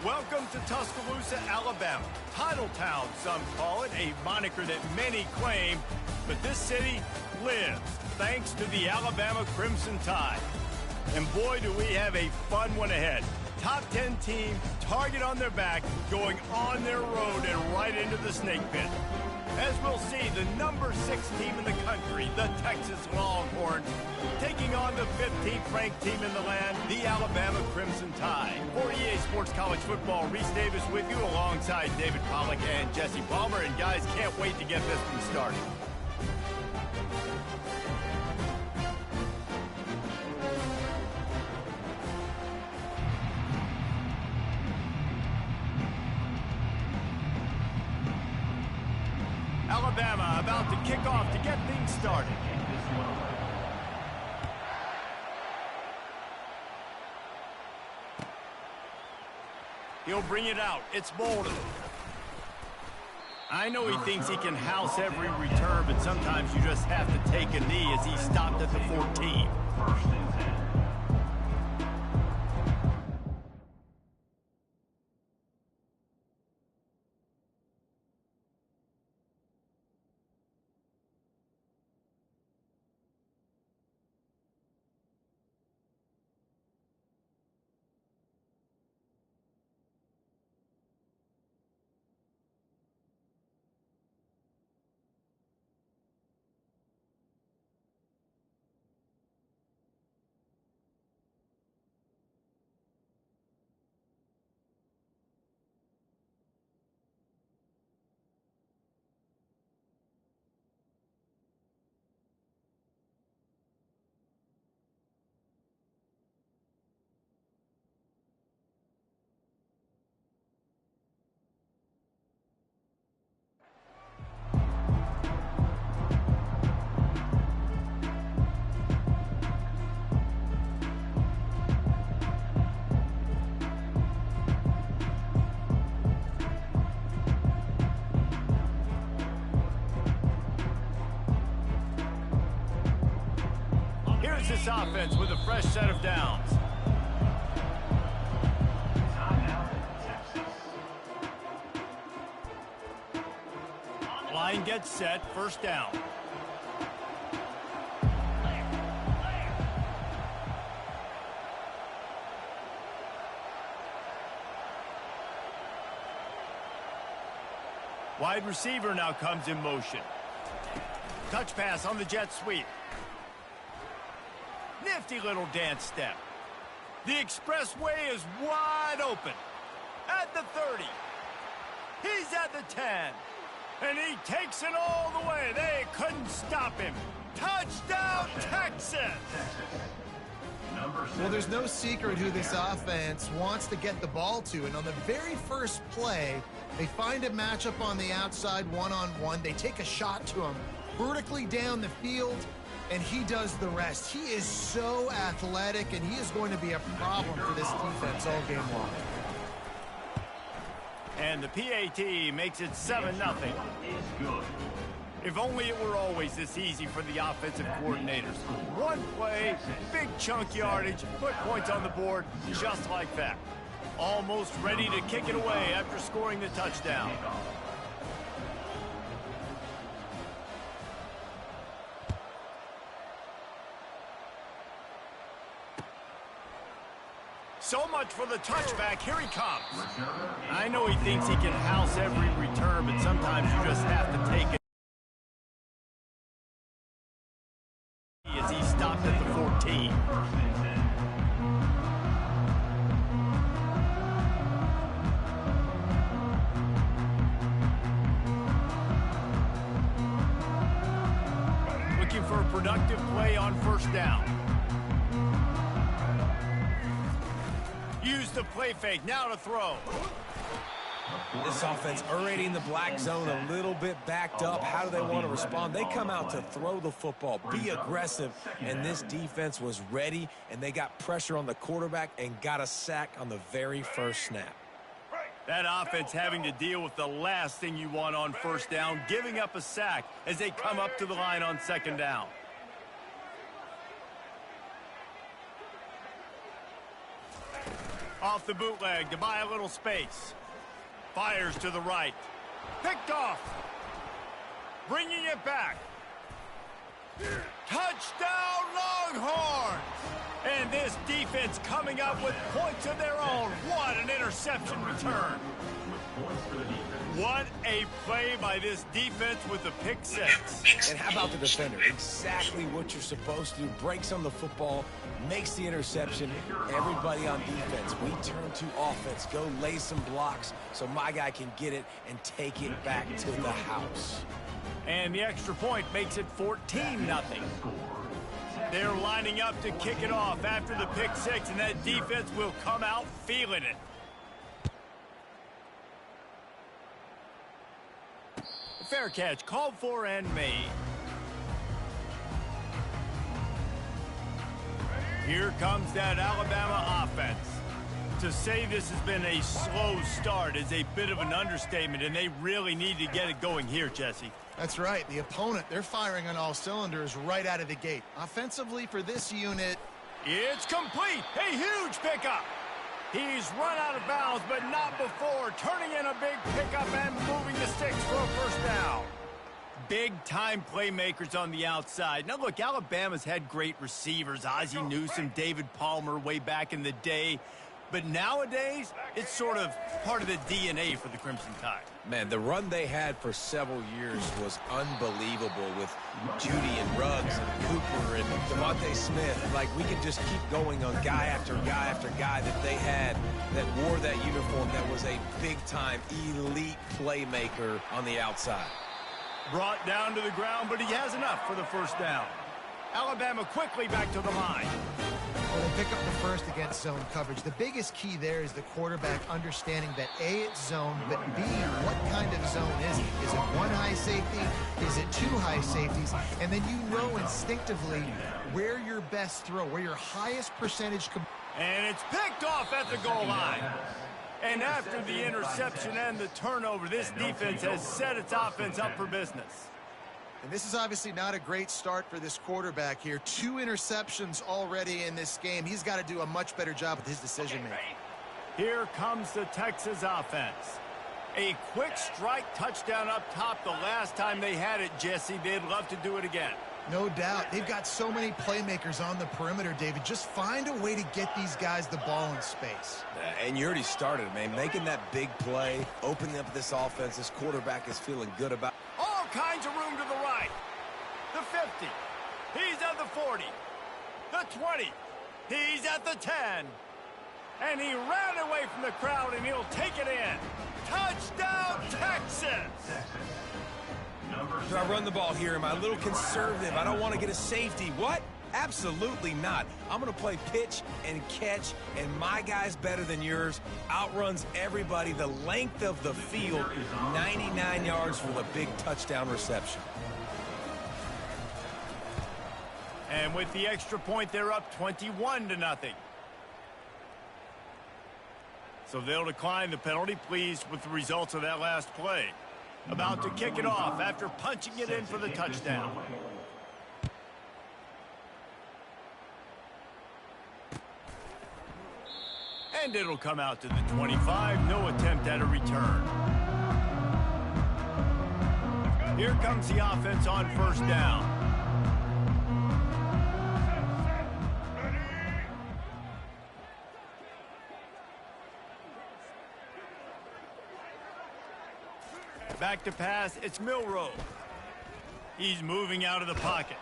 Welcome to Tuscaloosa, Alabama. Title Town, some call it, a moniker that many claim, but this city lives thanks to the Alabama Crimson Tide. And boy, do we have a fun one ahead. Top 10 team, target on their back, going on their road and right into the snake pit. As we'll see, the number 6 team in the country, the Texas Longhorns, taking on the 15th ranked team in the land, the Alabama Crimson Tide. For EA Sports College Football, Reese Davis with you alongside David Pollack and Jesse Palmer. And guys, can't wait to get this one started. Alabama about to kick off to get things started. He'll bring it out. It's Bolden. I know he thinks he can house every return, but sometimes you just have to take a knee as he stopped at the 14. First and 10. This offense with a fresh set of downs. Line gets set, first down. Wide receiver now comes in motion. Touch pass on the jet sweep. Nifty little dance step. The expressway is wide open. At the 30. He's at the 10. And he takes it all the way. They couldn't stop him. Touchdown, Texas! Well, there's no secret who this offense wants to get the ball to. And on the very first play, they find a matchup on the outside one-on-one. They take a shot to him vertically down the field, and he does the rest. He is so athletic, and he is going to be a problem for this defense all game long. And the PAT makes it 7-0. If only it were always this easy for the offensive coordinators. One play, big chunk yardage, put points on the board just like that. Almost ready to kick it away after scoring the touchdown. So much for the touchback. Here he comes. I know he thinks he can house every return, but sometimes you just have to take it. As he stopped at the 14. Looking for a productive play on first down. Use the play fake, now to throw. This offense already in the black zone, a little bit backed up. How do they want to respond? They come out to throw the football, be aggressive, and this defense was ready, and they got pressure on the quarterback and got a sack on the very first snap. That offense having to deal with the last thing you want on first down, giving up a sack as they come up to the line on second down. Off the bootleg to buy a little space. Fires to the right. Picked off. Bringing it back. Touchdown, Longhorns! And this defense coming up with points of their own. What an interception return. What a play by this defense with the pick six. And how about the defender? Exactly what you're supposed to do. Breaks on the football, makes the interception. Everybody on defense, we turn to offense. Go lay some blocks so my guy can get it and take it back to the house. And the extra point makes it 14-0. They're lining up to kick it off after the pick six, and that defense will come out feeling it. Fair catch, called for and made. Here comes that Alabama offense. To say this has been a slow start is a bit of an understatement, and they really need to get it going here, Jesse. That's right. The opponent, they're firing on all cylinders right out of the gate. Offensively for this unit, it's complete. A huge pickup. He's run out of bounds, but not before turning in a big pickup and moving the sticks for a first down. Big-time playmakers on the outside. Now, look, Alabama's had great receivers. Ozzie Newsome, David Palmer way back in the day. But nowadays, it's sort of part of the DNA for the Crimson Tide. Man, the run they had for several years was unbelievable with Judy and Ruggs and Cooper and Devontae Smith. Like, we could just keep going on guy after guy after guy that they had that wore that uniform that was a big-time elite playmaker on the outside. Brought down to the ground, but he has enough for the first down. Alabama quickly back to the line. Well, they pick up the first against zone coverage. The biggest key there is the quarterback understanding that A, it's zone, but B, what kind of zone is it? Is it one high safety? Is it two high safeties? And then you know instinctively where your best throw, where your highest percentage. And it's picked off at the goal line. And after the interception and the turnover, this defense has set its offense up for business. And this is obviously not a great start for this quarterback here. 2 interceptions already in this game. He's got to do a much better job with his decision-making. Here comes the Texas offense. A quick strike touchdown up top the last time they had it, Jesse. They'd love to do it again. No doubt. They've got so many playmakers on the perimeter, David. Just find a way to get these guys the ball in space. And you already started, man. Making that big play, opening up this offense, this quarterback is feeling good about. All kinds of room to the right. The 50. He's at the 40. The 20. He's at the 10. And he ran away from the crowd, and he'll take it in. Touchdown, Texas! Do I run the ball here? Am I a little conservative? I don't want to get a safety. What? Absolutely not. I'm going to play pitch and catch, and my guy's better than yours. Outruns everybody the length of the field. 99 yards for the big touchdown reception. And with the extra point, they're up 21-0. So they'll decline the penalty, pleased with the results of that last play. About to kick it off after punching it in for the touchdown. And it'll come out to the 25. No attempt at a return. Here comes the offense on first down. Back to pass, it's Milroe. He's moving out of the pocket.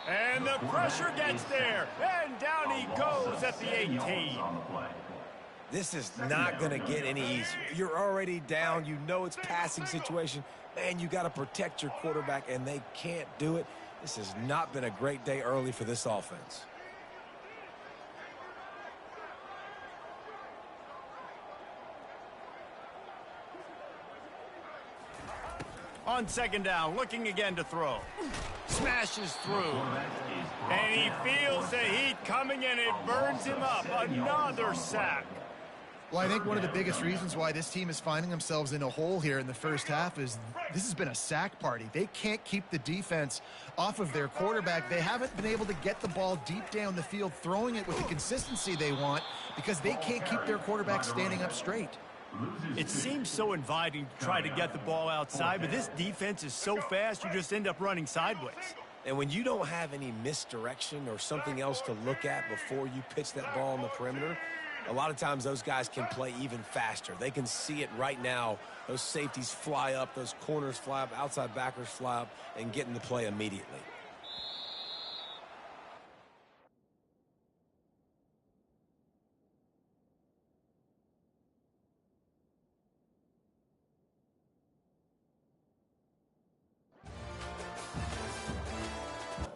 And the pressure gets there. And down he goes at the 18. This is not going to get any easier. You're already down. You know it's passing situation. Man, you got to protect your quarterback, and they can't do it. This has not been a great day early for this offense. On second down, looking again to throw. Smashes through. And he feels the heat coming in. It burns him up. Another sack. Well, I think one of the biggest reasons why this team is finding themselves in a hole here in the first half is this has been a sack party. They can't keep the defense off of their quarterback. They haven't been able to get the ball deep down the field, throwing it with the consistency they want because they can't keep their quarterback standing up straight. It seems so inviting to try to get the ball outside, but this defense is so fast you just end up running sideways. And when you don't have any misdirection or something else to look at before you pitch that ball on the perimeter, a lot of times those guys can play even faster. They can see it right now. Those safeties fly up, those corners fly up, outside backers fly up, and get into play immediately.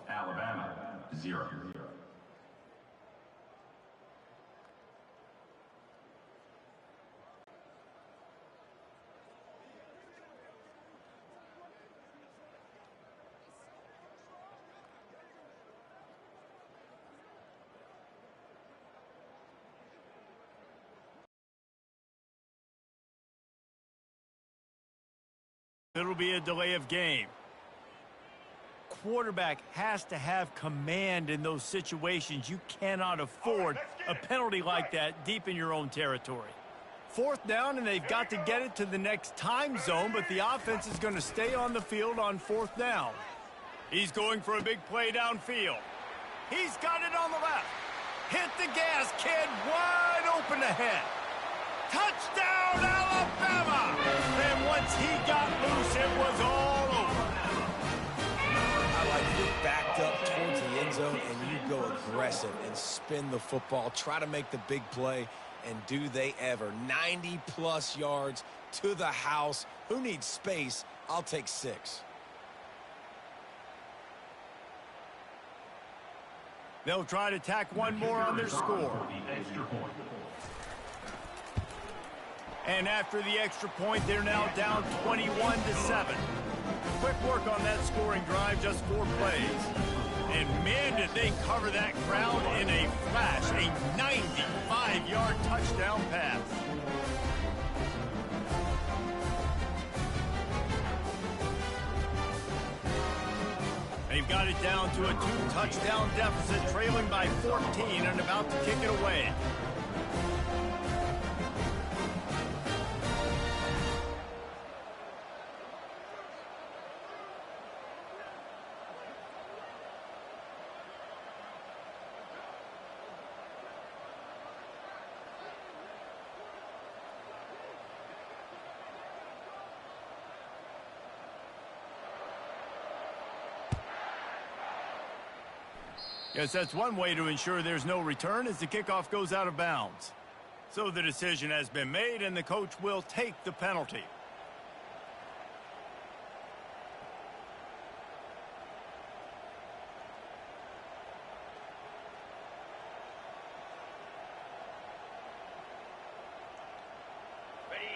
Alabama, 0. It'll be a delay of game. Quarterback has to have command in those situations. You cannot afford a penalty like that deep in your own territory. 4th down, and they've got to get it to the next time zone, but the offense is going to stay on the field on 4th down. He's going for a big play downfield. He's got it on the left. Hit the gas, kid. Wide open ahead. Touchdown, Alabama! And once he got loose, it was all over. I like you backed up towards the end zone and you go aggressive and spin the football, try to make the big play, and do they ever. 90-plus yards to the house. Who needs space? I'll take 6. They'll try to tack one more on their score. And after the extra point, they're now down 21-7. Quick work on that scoring drive, just 4 plays. And man, did they cover that crowd in a flash. A 95-yard touchdown pass. They've got it down to a 2-touchdown deficit, trailing by 14 and about to kick it away. Yes, that's one way to ensure there's no return as the kickoff goes out of bounds. So the decision has been made, and the coach will take the penalty.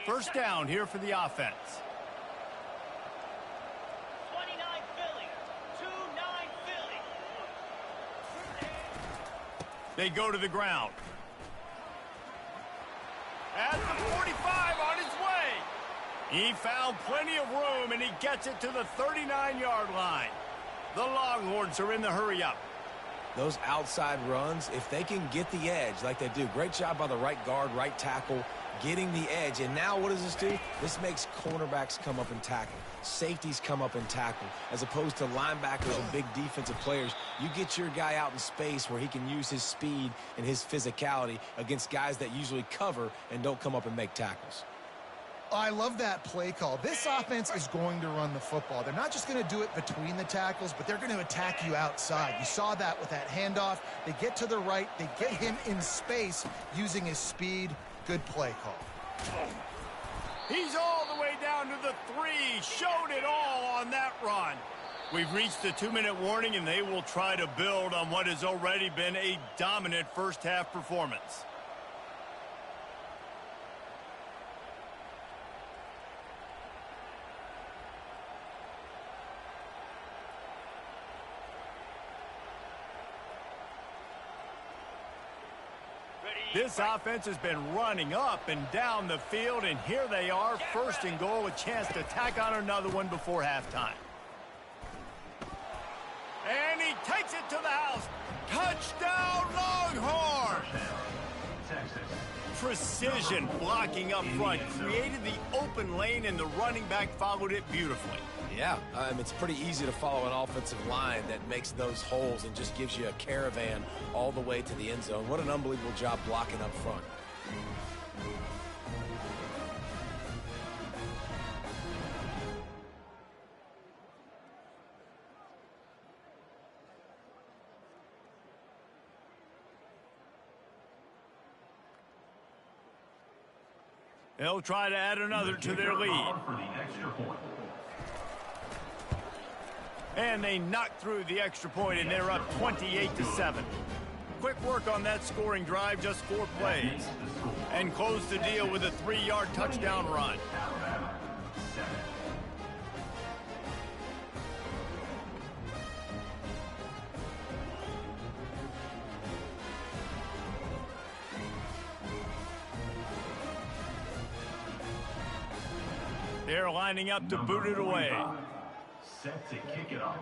First down here for the offense. They go to the ground. At the 45 on his way. He found plenty of room, and he gets it to the 39-yard line. The Longhorns are in the hurry-up. Those outside runs, if they can get the edge like they do, great job by the right guard, right tackle, getting the edge. And now what does this do? This makes cornerbacks come up and tackle. Safeties come up and tackle. As opposed to linebackers and big defensive players, you get your guy out in space where he can use his speed and his physicality against guys that usually cover and don't come up and make tackles. I love that play call. This offense is going to run the football. They're not just going to do it between the tackles, but they're going to attack you outside. You saw that with that handoff. They get to the right. They get him in space using his speed. Good play call. He's all the way down to the 3. Showed it all on that run. We've reached the 2-minute warning, and they will try to build on what has already been a dominant first-half performance. This offense has been running up and down the field, and here they are, first and goal, a chance to tack on another one before halftime. And he takes it to the house. Touchdown, Longhorns! Precision blocking up front created the open lane, and the running back followed it beautifully. Yeah, it's pretty easy to follow an offensive line that makes those holes and just gives you a caravan all the way to the end zone. What an unbelievable job blocking up front. They'll try to add another to their lead. And they knock through the extra point, and they're up 28-7. Quick work on that scoring drive, just 4 plays. And close the deal with a 3-yard touchdown run. They're lining up to boot it away. Set to kick it off.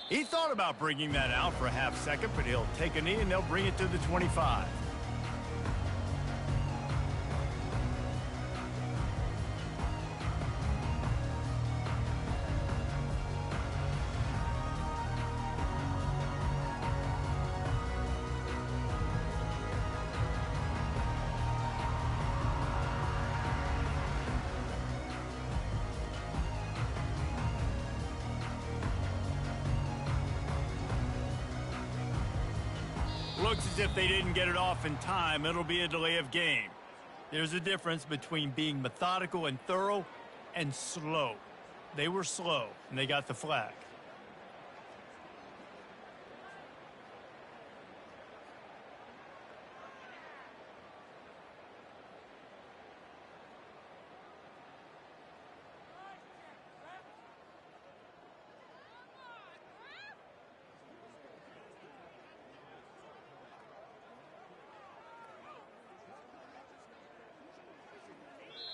He thought about bringing that out for a half second, but he'll take a knee and they'll bring it to the 25. Looks as if they didn't get it off in time. It'll be a delay of game. There's a difference between being methodical and thorough and slow. They were slow, and they got the flag.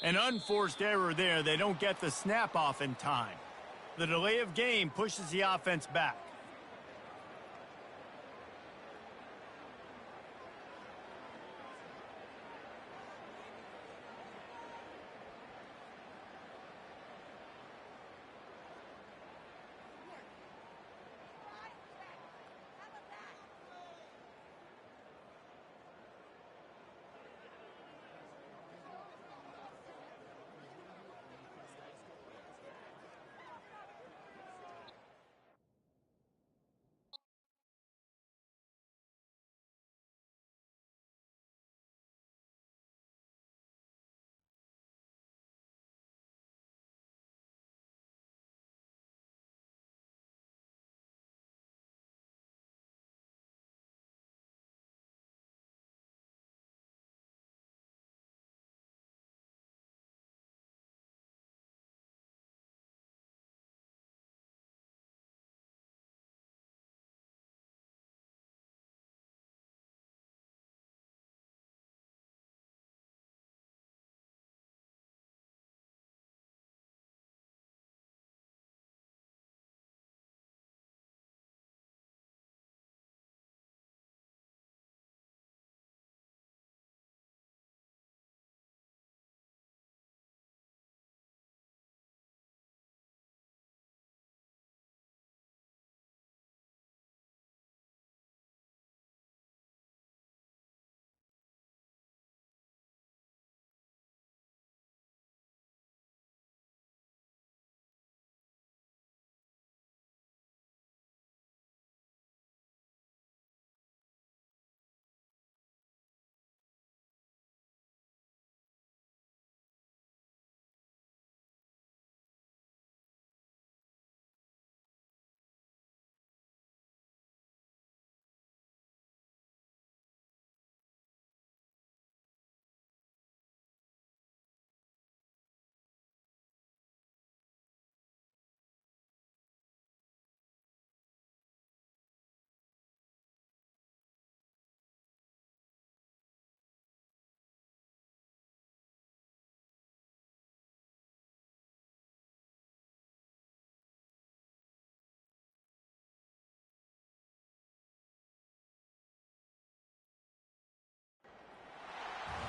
An unforced error there. They don't get the snap off in time. The delay of game pushes the offense back.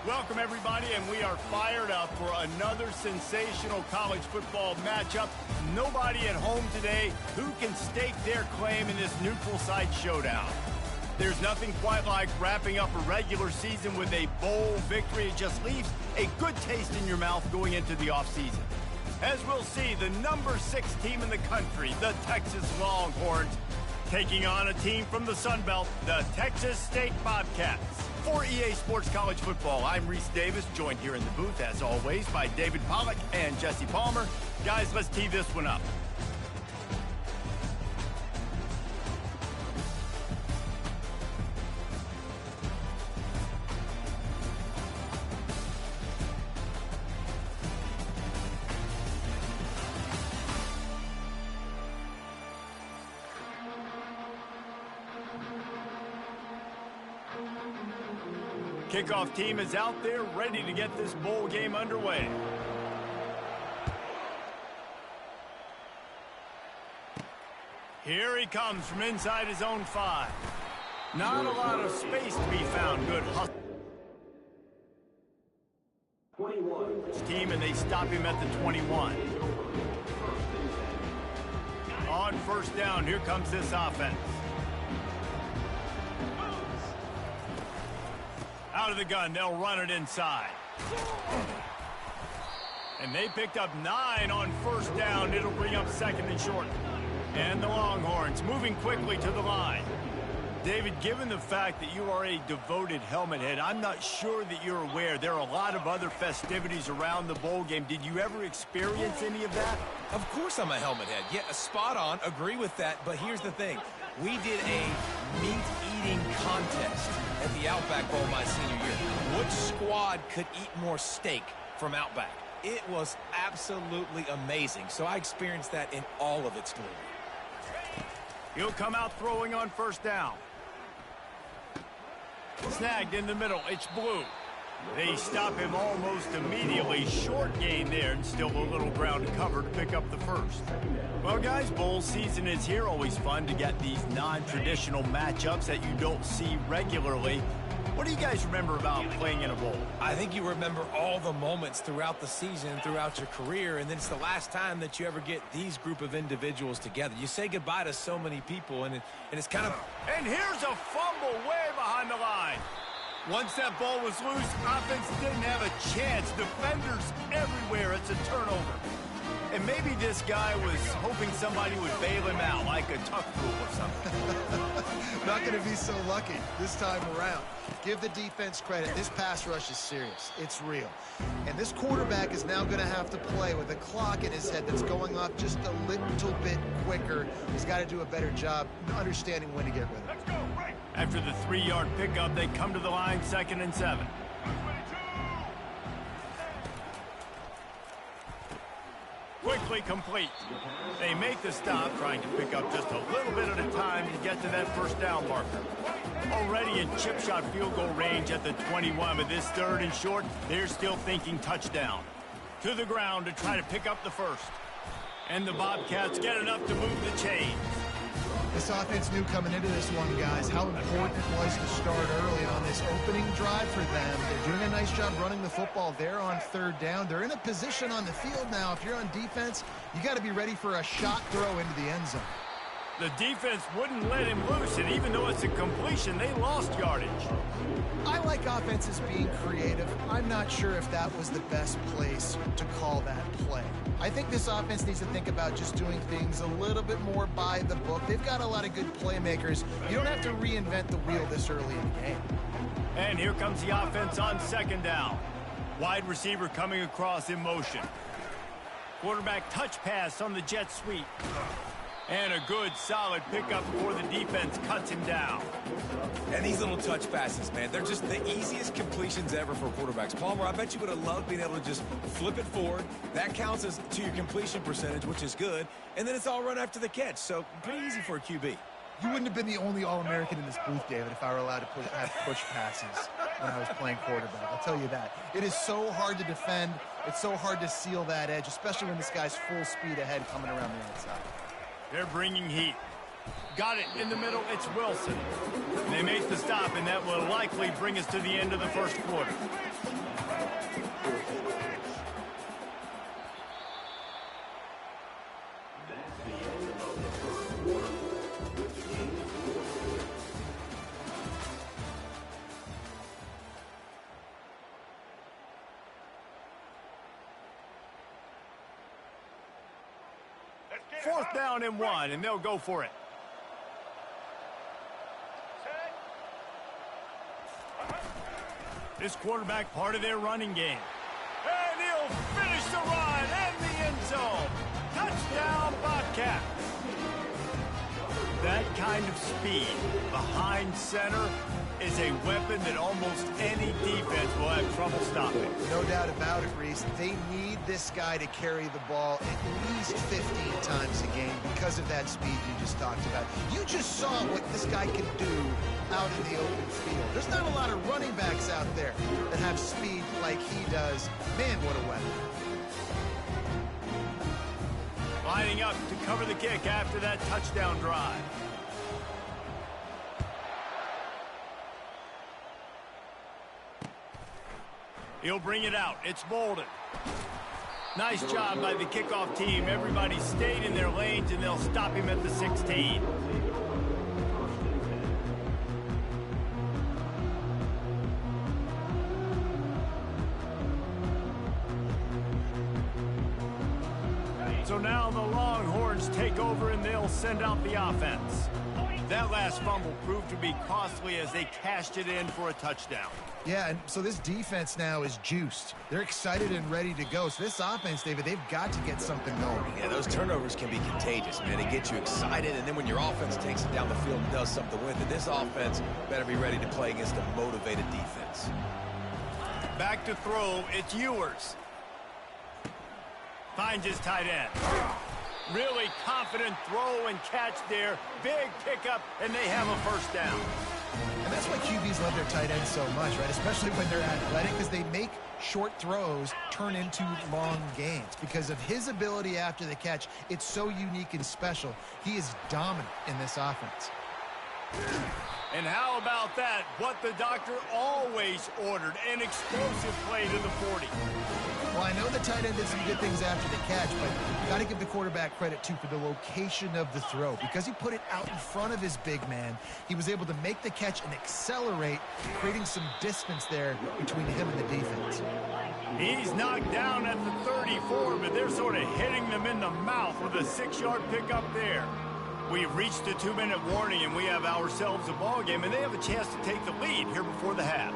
Welcome, everybody, and we are fired up for another sensational college football matchup. Nobody at home today who can stake their claim in this neutral site showdown. There's nothing quite like wrapping up a regular season with a bowl victory. It just leaves a good taste in your mouth going into the offseason. As we'll see, the number 6 team in the country, the Texas Longhorns, taking on a team from the Sun Belt, the Texas State Bobcats. For EA Sports College Football, I'm Reese Davis, joined here in the booth, as always, by David Pollack and Jesse Palmer. Guys, let's tee this one up. Kickoff team is out there ready to get this bowl game underway. Here he comes from inside his own 5. Not a lot of space to be found. Good hustle. Team, and they stop him at the 21. On first down, here comes this offense. Out of the gun, they'll run it inside. And they picked up 9 on first down. It'll bring up second and short. And the Longhorns moving quickly to the line. David, given the fact that you are a devoted helmet head, I'm not sure that you're aware there are a lot of other festivities around the bowl game. Did you ever experience any of that? Of course I'm a helmet head. Yeah, spot on. Agree with that. But here's the thing. We did a meat-eating contest at the Outback Bowl my senior year. Which squad could eat more steak from Outback? It was absolutely amazing. So I experienced that in all of its glory. He'll come out throwing on first down. Snagged in the middle. It's Blue. They stop him almost immediately. Short gain there, and still a little ground to cover to pick up the first. Well, guys, bowl season is here. Always fun to get these non-traditional matchups that you don't see regularly. What do you guys remember about playing in a bowl? I think you remember all the moments throughout the season, throughout your career, and then it's the last time that you ever get these group of individuals together. You say goodbye to so many people, and it's kind of... And here's a fumble way behind the line. Once that ball was loose, offense didn't have a chance. Defenders everywhere. It's a turnover. And maybe this guy was hoping somebody would bail him out, like a tuck rule or something. Not going to be so lucky this time around. Give the defense credit. This pass rush is serious. It's real. And this quarterback is now going to have to play with a clock in his head that's going up just a little bit quicker. He's got to do a better job understanding when to get rid of it. Let's go, right. After the 3-yard pickup, they come to the line, 2nd and 7. Quickly complete. They make the stop, trying to pick up just a little bit at a time to get to that first down marker. Already in chip shot field goal range at the 21, but this 3rd and short, they're still thinking touchdown. To the ground to try to pick up the first. And the Bobcats get enough to move the chains. This offense knew coming into this one, guys, how important it was to start early on this opening drive for them. They're doing a nice job running the football there on 3rd down. They're in a position on the field now. If you're on defense, you got to be ready for a shot throw into the end zone. The defense wouldn't let him loose, and even though it's a completion, they lost yardage. I like offenses being creative. I'm not sure if that was the best place to call that play. I think this offense needs to think about just doing things a little bit more by the book. They've got a lot of good playmakers. You don't have to reinvent the wheel this early in the game. And here comes the offense on 2nd down. Wide receiver coming across in motion. Quarterback touch pass on the jet sweep. And a good, solid pickup before the defense cuts him down. And these little touch passes, man, they're just the easiest completions ever for quarterbacks. Palmer, I bet you would have loved being able to just flip it forward. That counts as to your completion percentage, which is good. And then it's all run after the catch, so pretty easy for a QB. You wouldn't have been the only All-American in this booth, David, if I were allowed to have push passes when I was playing quarterback. I'll tell you that. It is so hard to defend. It's so hard to seal that edge, especially when this guy's full speed ahead coming around the outside. They're bringing heat. Got it in the middle. It's Wilson. They make the stop, and that will likely bring us to the end of the first quarter. 4th down and 1, and they'll go for it. This quarterback part of their running game. And he'll finish the run and the end zone. Touchdown, Bobcats. That kind of speed behind center is a weapon that almost any defense will have trouble stopping. No doubt about it, Reese. They need this guy to carry the ball at least 15 times a game because of that speed you just talked about. You just saw what this guy can do out in the open field. There's not a lot of running backs out there that have speed like he does. Man, what a weapon. Lining up to cover the kick after that touchdown drive. He'll bring it out. It's Bolden. Nice job by the kickoff team. Everybody stayed in their lanes, and they'll stop him at the 16. So now the Longhorns take over, and they'll send out the offense. That last fumble proved to be costly as they cashed it in for a touchdown. Yeah, and so this defense now is juiced. They're excited and ready to go. So this offense, David, they've got to get something going. Yeah, those turnovers can be contagious, man. They get you excited, and then when your offense takes it down the field and does something with it, this offense better be ready to play against a motivated defense. Back to throw, it's Ewers. Finds his tight end. Really confident throw and catch there. Big pickup, and they have a first down. And that's why QBs love their tight ends so much, right? Especially when they're athletic, because they make short throws turn into long gains. Because of his ability after the catch, it's so unique and special. He is dominant in this offense. And how about that? What the doctor always ordered, an explosive play to the 40. Well, I know the tight end did some good things after the catch, but you got to give the quarterback credit, too, for the location of the throw. Because he put it out in front of his big man, he was able to make the catch and accelerate, creating some distance there between him and the defense. He's knocked down at the 34, but they're sort of hitting them in the mouth with a 6-yard pickup there. We've reached the 2-minute warning, and we have ourselves a ball game, and they have a chance to take the lead here before the half.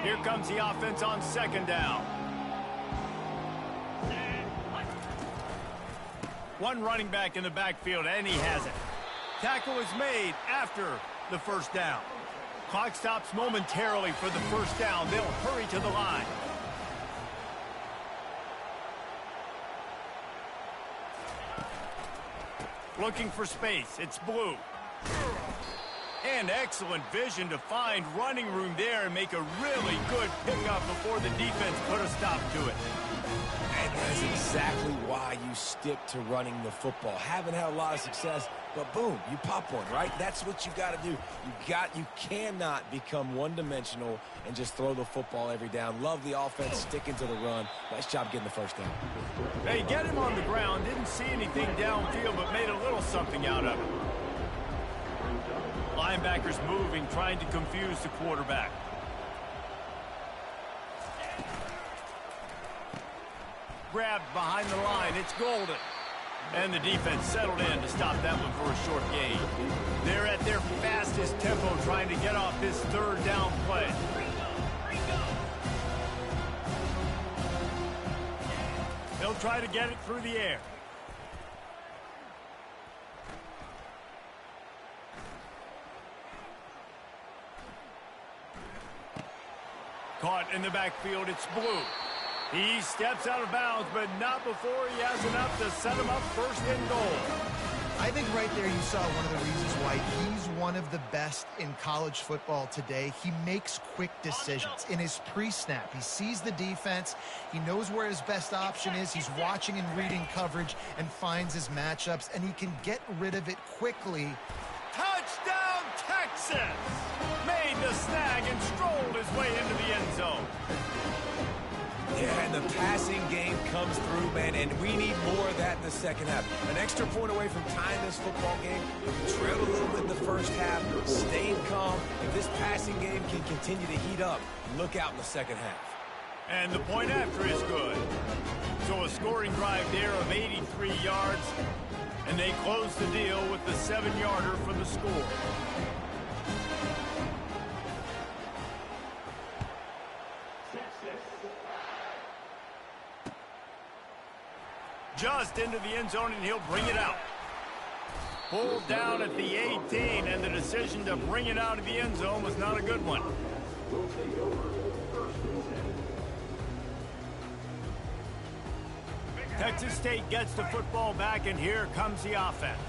Here comes the offense on 2nd down. One running back in the backfield, and he has it. Tackle is made after the first down. Clock stops momentarily for the first down. They'll hurry to the line. Looking for space. It's Blue. And excellent vision to find running room there and make a really good pickup before the defense put a stop to it. And that's exactly why you stick to running the football. Haven't had a lot of success, but boom, you pop one, right? That's what you got to do. You cannot become one-dimensional and just throw the football every down. Love the offense, sticking to the run. Nice job getting the first down. They get him on the ground, didn't see anything downfield, but made a little something out of it. Linebackers moving, trying to confuse the quarterback. Grabbed behind the line. It's Golden. And the defense settled in to stop that one for a short gain. They're at their fastest tempo trying to get off this 3rd down play. They'll try to get it through the air. Caught in the backfield, it's Blue. He steps out of bounds, but not before he has enough to set him up 1st and goal. I think right there you saw one of the reasons why he's one of the best in college football today. He makes quick decisions. In his pre-snap, he sees the defense. He knows where his best option is. He's watching and reading coverage and finds his matchups, and he can get rid of it quickly. Touchdown, Texas! Made the snag and strolled his way into the end zone. Yeah, and the passing game comes through, man, and we need more of that in the second half. An extra point away from tying this football game. We trailed a little bit in the first half, stayed calm. If this passing game can continue to heat up, look out in the second half. And the point after is good. So a scoring drive there of 83 yards, and they close the deal with the 7-yarder for the score. Just into the end zone, and he'll bring it out. Pulled down at the 18, and the decision to bring it out of the end zone was not a good one. Texas State gets the football back, and here comes the offense.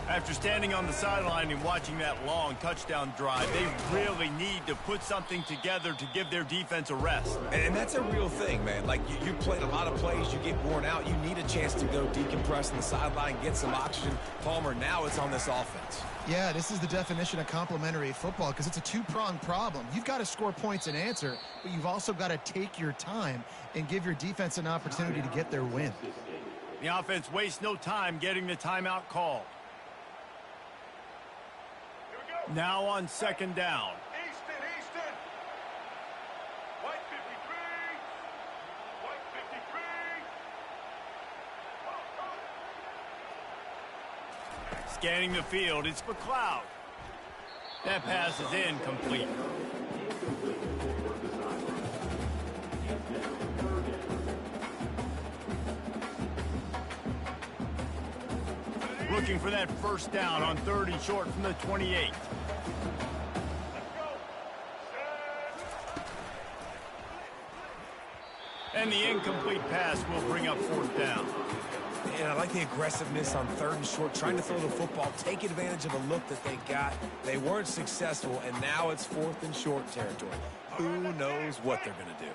After standing on the sideline and watching that long touchdown drive, they really need to put something together to give their defense a rest. And that's a real thing, man. Like, you played a lot of plays, you get worn out, you need a chance to go decompress on the sideline, get some oxygen. Palmer, now it's on this offense. Yeah, this is the definition of complementary football because it's a two-pronged problem. You've got to score points and answer, but you've also got to take your time and give your defense an opportunity to get their win. The offense wastes no time getting the timeout called. Now on second down. Easton. White 53. White 53. Scanning the field, it's McLeod. That pass is incomplete. Looking for that first down on 3rd and short from the 28. And the incomplete pass will bring up 4th down. And I like the aggressiveness on 3rd and short, trying to throw the football, take advantage of a look that they got. They weren't successful, and now it's 4th and short territory. Who knows what they're going to do?